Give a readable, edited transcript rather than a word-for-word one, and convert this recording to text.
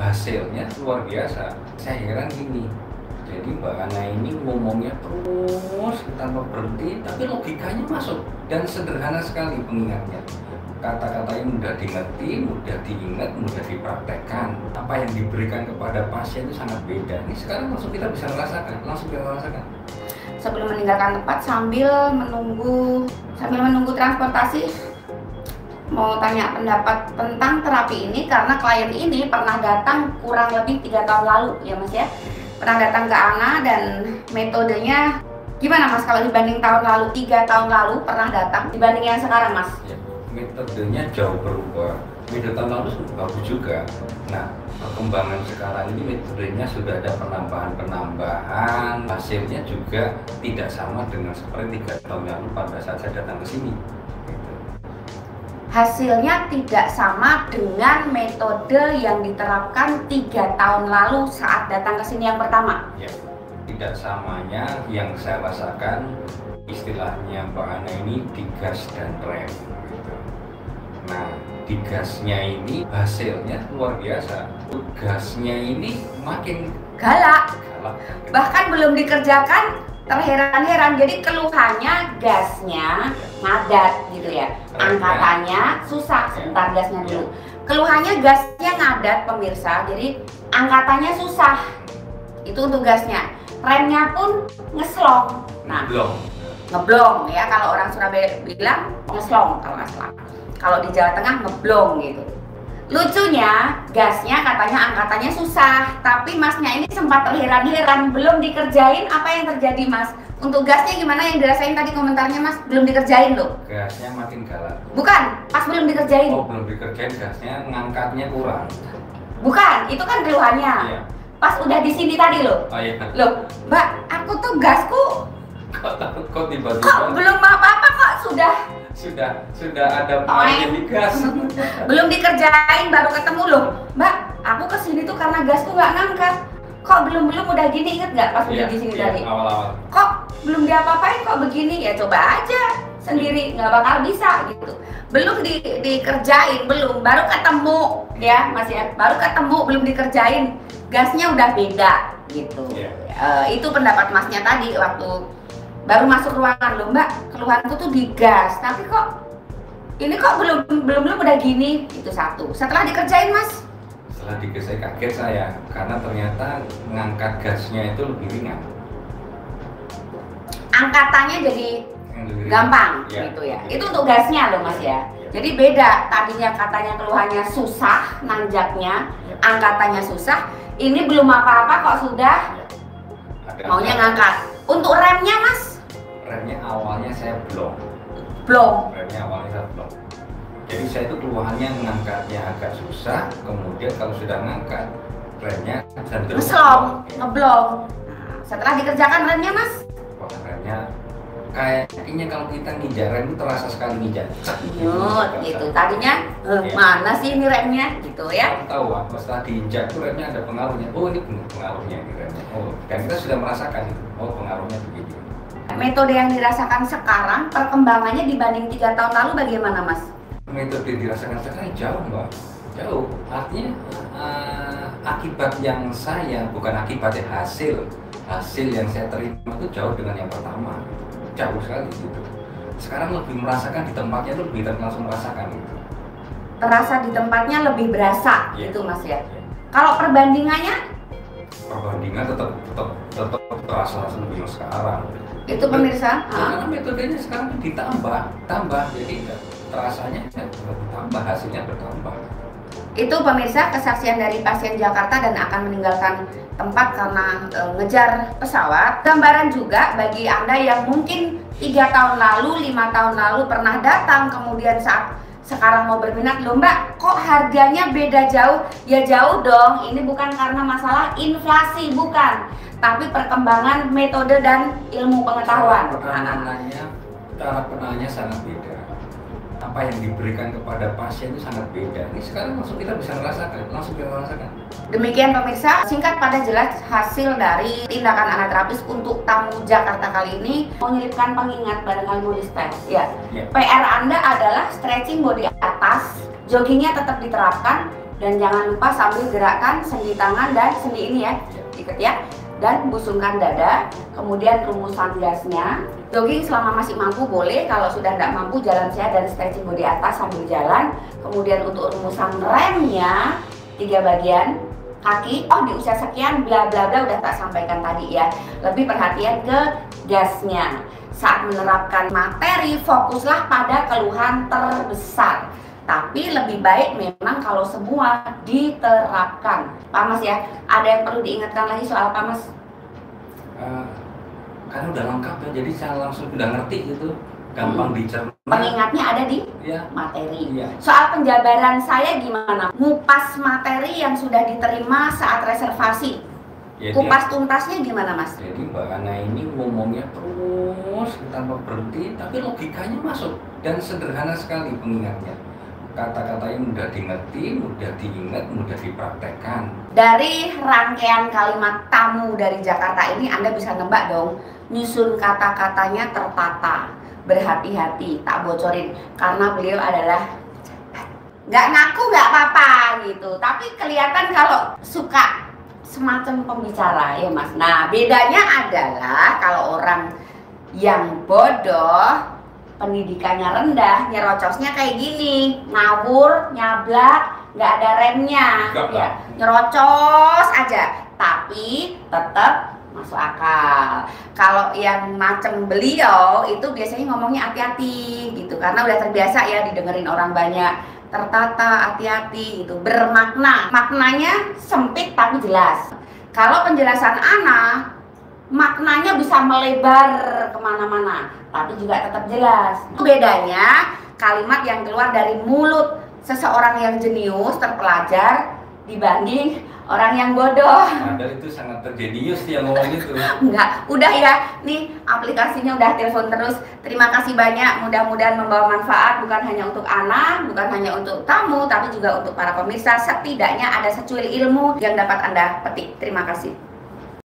hasilnya luar biasa. Saya heran gini, jadi Mbak Ana ini ngomongnya terus tanpa berhenti, tapi logikanya masuk dan sederhana sekali pengingatnya. Kata-katanya mudah dimengerti, mudah diingat, mudah dipraktekkan. Apa yang diberikan kepada pasien itu sangat beda. Ini sekarang langsung kita bisa rasakan, Sebelum meninggalkan tempat sambil menunggu transportasi, mau tanya pendapat tentang terapi ini karena klien ini pernah datang kurang lebih 3 tahun lalu ya Mas ya. Pernah datang ke Ana dan metodenya gimana Mas kalau dibanding tahun lalu, 3 tahun lalu pernah datang dibanding yang sekarang Mas? Ya, metodenya jauh berubah. Metode tahun lalu bagus juga. Nah, perkembangan sekarang ini metodenya sudah ada penambahan, hasilnya juga tidak sama dengan seperti 3 tahun lalu pada saat saya datang ke sini. Hasilnya tidak sama dengan metode yang diterapkan 3 tahun lalu saat datang ke sini yang pertama. Ya, tidak samanya yang saya rasakan istilahnya Mbak Ana ini digas dan rem. Gitu. Nah, digasnya ini hasilnya luar biasa. Gasnya ini makin galak. Bahkan belum dikerjakan terheran-heran, jadi keluhannya gasnya ngadat gitu ya, angkatannya susah. Sebentar, gasnya dulu. Keluhannya gasnya ngadat pemirsa, jadi angkatannya susah. Itu untuk gasnya. Remnya pun ngeslong. Nah, ngeblong ya, kalau orang Surabaya bilang ngeslong kalau nggak salah. Kalau di Jawa Tengah ngeblong gitu. Lucunya, gasnya katanya angkatannya susah, tapi masnya ini sempat terheran-heran, belum dikerjain. Apa yang terjadi Mas? Untuk gasnya gimana yang dirasain tadi komentarnya Mas? Belum dikerjain loh. Gasnya makin galak. Bukan, pas belum dikerjain. Oh, belum dikerjain, gasnya ngangkatnya kurang. Bukan, itu kan keluhannya. Iya. Pas udah di sini tadi loh. Oh iya. Loh, Mbak, aku tuh gasku kok tiba-tiba kok belum apa-apa kok sudah ada yang digas. Belum dikerjain baru ketemu loh. Mbak, aku kesini tuh karena gasku nggak ngangkat. Kok belum udah gini, inget nggak pas udah di sini tadi? Awal-awal. Kok belum diapa-apain kok begini? Ya coba aja sendiri, nggak bakal bisa gitu. Belum dikerjain, baru ketemu ya Mas ya, baru ketemu belum dikerjain, gasnya udah beda gitu. Itu pendapat Masnya tadi waktu baru masuk ruangan. Loh Mbak, keluhanku tuh digas, tapi kok ini kok belum udah gini. Itu satu. Setelah dikerjain Mas? Setelah dikerjain kaget saya karena ternyata ngangkat gasnya itu lebih ringan. Angkatannya jadi gampang gitu ya. Itu untuk gasnya loh Mas ya. Jadi beda, tadinya katanya keluhannya susah nanjaknya, angkatannya susah. Ini belum apa-apa kok sudah maunya ngangkat. Untuk remnya Mas? Remnya awalnya saya blong. Remnya awalnya saya blong. Jadi saya itu keluhannya ngangkatnya agak susah, kemudian kalau sudah ngangkat remnya cenderung ngeblong. Setelah dikerjakan remnya Mas? Remnya kayaknya kalau kita nginjak rem itu terasa sekali nginjak. Gitu. Tadinya mana sih ini remnya gitu ya? Tahu setelah diinjak tuh remnya ada pengaruhnya. Oh, ini pengaruhnya ini remnya. Oh, dan kita sudah merasakan itu. Oh, pengaruhnya begitu. Metode yang dirasakan sekarang perkembangannya dibanding 3 tahun lalu bagaimana Mas? Metode yang dirasakan sekarang jauh Mbak. Jauh. Artinya akibat yang saya bukan akibatnya hasil yang saya terima itu jauh dengan yang pertama. Jauh sekali gitu. Sekarang lebih merasakan di tempatnya itu lebih langsung merasakan gitu. Terasa di tempatnya lebih berasa gitu Mas ya. Kalau perbandingannya? Perbandingan tetap terasa lebih sekarang. Itu pemirsa. Karena metodenya sekarang ditambah, jadi terasanya bertambah, hasilnya bertambah. Itu pemirsa kesaksian dari pasien Jakarta dan akan meninggalkan tempat karena ngejar pesawat. Gambaran juga bagi Anda yang mungkin 3 tahun lalu, 5 tahun lalu pernah datang, kemudian saat sekarang mau berminat, loh Mbak, kok harganya beda jauh? Ya jauh dong, ini bukan karena masalah inflasi, bukan, tapi perkembangan metode dan ilmu pengetahuan. Cara penanganannya sangat beda. Apa yang diberikan kepada pasien itu sangat beda. Ini sekarang langsung kita bisa merasakan, Demikian pemirsa, singkat pada jelas hasil dari tindakan anaterapis untuk tamu Jakarta kali ini. Menyelipkan pengingat barangkali mau di-step. Ya. PR Anda adalah stretching body atas, joggingnya tetap diterapkan, Dan jangan lupa sambil gerakan sendi tangan dan sendi ini ya, ikat ya. Dan busungkan dada, kemudian rumusan gasnya. Jogging selama masih mampu boleh, kalau sudah tidak mampu jalan sehat dan stretching body atas sambil jalan. Kemudian untuk rumusan remnya 3 bagian. Kaki, oh di usia sekian bla bla bla udah tak sampaikan tadi ya. Lebih perhatian ke gasnya. Saat menerapkan materi, fokuslah pada keluhan terbesar. Tapi lebih baik memang kalau semua diterapkan. Pak Mas ya, ada yang perlu diingatkan lagi soal Pak Mas? Karena udah lengkap ya, jadi saya langsung udah ngerti gitu, gampang dicerna. Pengingatnya ada di ya, materi. ya. Soal penjabaran saya gimana? Ngupas materi yang sudah diterima saat reservasi. Ya, kupas tuntasnya gimana Mas? Jadi Mbak Ana ini ngomongnya terus tanpa berhenti, tapi logikanya masuk dan sederhana sekali pengingatnya. Kata-katanya mudah dimengerti, mudah diingat, mudah dipraktekkan. Dari rangkaian kalimat tamu dari Jakarta ini Anda bisa nebak dong, nyusun kata-katanya tertata, berhati-hati, tak bocorin, karena beliau adalah nggak ngaku nggak apa-apa gitu, tapi kelihatan kalau suka semacam pembicara ya Mas. Nah bedanya adalah kalau orang yang bodoh, pendidikannya rendah, nyerocosnya kayak gini, ngawur, nyablak, nggak ada remnya, ya, nyerocos aja, tapi tetap masuk akal. Kalau yang macam beliau itu biasanya ngomongnya hati-hati gitu, karena udah terbiasa ya didengerin orang banyak, tertata, hati-hati gitu, bermakna, maknanya sempit tapi jelas. Kalau penjelasan Ana, maknanya bisa melebar kemana-mana, tapi juga tetap jelas. Bedanya kalimat yang keluar dari mulut seseorang yang jenius, terpelajar, dibanding orang yang bodoh. Padahal itu sangat terjenius yang ngomong itu. Enggak, udah ya, nih aplikasinya udah telepon terus. Terima kasih banyak, mudah-mudahan membawa manfaat bukan hanya untuk Ana, bukan hanya untuk tamu, tapi juga untuk para pemirsa. Setidaknya ada secuil ilmu yang dapat Anda petik. Terima kasih.